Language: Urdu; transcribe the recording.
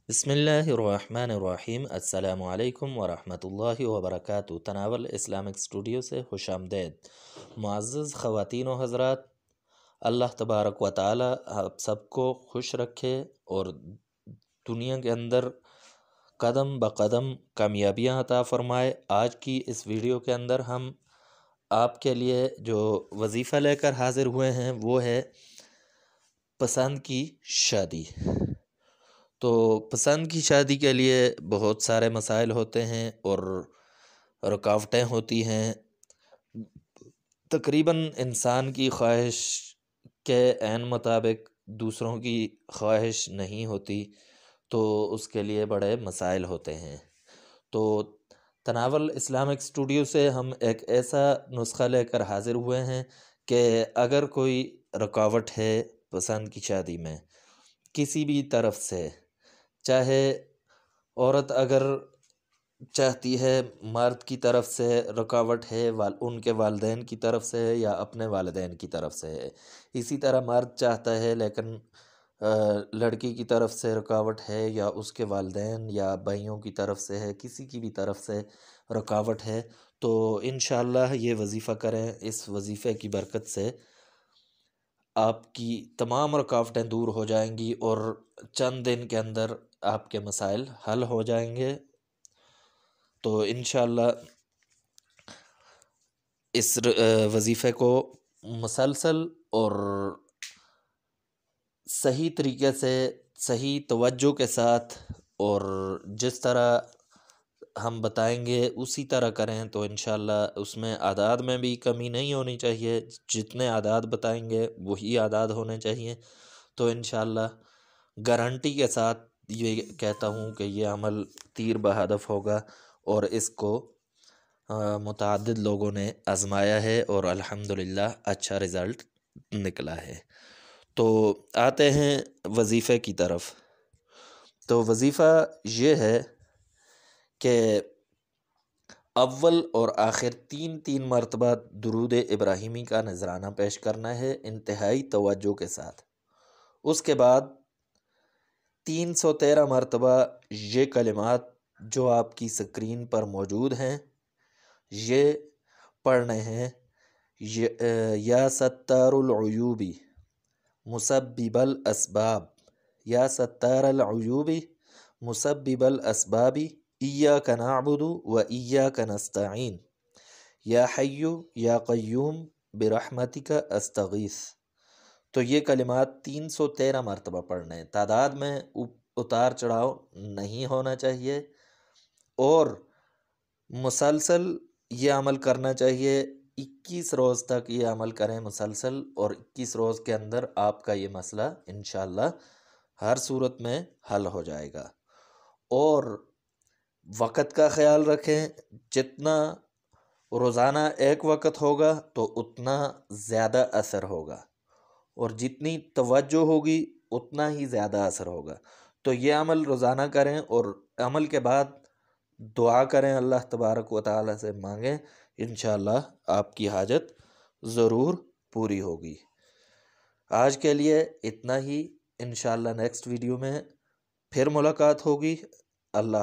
بسم اللہ الرحمن الرحیم۔ السلام علیکم ورحمۃ اللہ وبرکاتہ۔ تناول اسلامک اسٹوڈیو سے خوش آمدید۔ معزز خواتین و حضرات، اللہ تبارک و تعالی آپ سب کو خوش رکھے اور دنیا کے اندر قدم بقدم کامیابیاں عطا فرمائے۔ آج کی اس ویڈیو کے اندر ہم آپ کے لیے جو وظیفہ لے کر حاضر ہوئے ہیں وہ ہے پسند کی شادی۔ تو پسند کی شادی کے لیے بہت سارے مسائل ہوتے ہیں اور رکاوٹیں ہوتی ہیں۔ تقریباً انسان کی خواہش کے عین مطابق دوسروں کی خواہش نہیں ہوتی، تو اس کے لیے بڑے مسائل ہوتے ہیں۔ تو تناول اسلامک اسٹوڈیو سے ہم ایک ایسا نسخہ لے کر حاضر ہوئے ہیں کہ اگر کوئی رکاوٹ ہے پسند کی شادی میں کسی بھی طرف سے، چاہے عورت اگر چاہتی ہے مرد کی طرف سے رکاوٹ ہے، ان کے والدین کی طرف سے ہے یا اپنے والدین کی طرف سے ہے، اسی طرح مرد چاہتا ہے لیکن لڑکی کی طرف سے رکاوٹ ہے یا اس کے والدین یا بھائیوں کی طرف سے ہے، کسی کی بھی طرف سے رکاوٹ ہے، تو انشاءاللہ یہ وظیفہ کریں۔ اس وظیفے کی برکت سے آپ کی تمام رکاوٹیں دور ہو جائیں گی اور چند دن کے اندر آپ کے مسائل حل ہو جائیں گے۔ تو انشاءاللہ اس وظیفے کو مسلسل اور صحیح طریقے سے، صحیح توجہ کے ساتھ اور جس طرح ہم بتائیں گے اسی طرح کریں تو انشاءاللہ اس میں اعداد میں بھی کمی نہیں ہونی چاہیے۔ جتنے اعداد بتائیں گے وہی اعداد ہونے چاہیے۔ تو انشاءاللہ گارنٹی کے ساتھ یہ کہتا ہوں کہ یہ عمل تیر بہدف ہوگا اور اس کو متعدد لوگوں نے آزمایا ہے اور الحمدللہ اچھا رزلٹ نکلا ہے۔ تو آتے ہیں وظیفے کی طرف۔ تو وظیفہ یہ ہے کہ اول اور آخر تین مرتبہ درود ابراہیمی کا نذرانہ پیش کرنا ہے انتہائی توجہ کے ساتھ۔ اس کے بعد 313 مرتبہ یہ کلمات جو آپ کی سکرین پر موجود ہیں یہ پڑھنے ہیں۔ یا ستار العیوبی مسبب الاسباب، یا ستار العیوبی مسبب الاسباب، ایاک نعبد و ایاک نستعین، یا حی یا قیوم برحمتک استغیث۔ تو یہ کلمات 313 مرتبہ پڑھنے ہیں۔ تعداد میں اتار چڑھاؤ نہیں ہونا چاہیے اور مسلسل یہ عمل کرنا چاہیے۔ 21 روز تک یہ عمل کریں مسلسل، اور 21 روز کے اندر آپ کا یہ مسئلہ انشاءاللہ ہر صورت میں حل ہو جائے گا۔ اور وقت کا خیال رکھیں، جتنا روزانہ ایک وقت ہوگا تو اتنا زیادہ اثر ہوگا، اور جتنی توجہ ہوگی اتنا ہی زیادہ اثر ہوگا۔ تو یہ عمل روزانہ کریں اور عمل کے بعد دعا کریں، اللہ تبارک و تعالی سے مانگیں، انشاءاللہ آپ کی حاجت ضرور پوری ہوگی۔ آج کے لیے اتنا ہی، انشاءاللہ نیکسٹ ویڈیو میں پھر ملاقات ہوگی۔ اللہ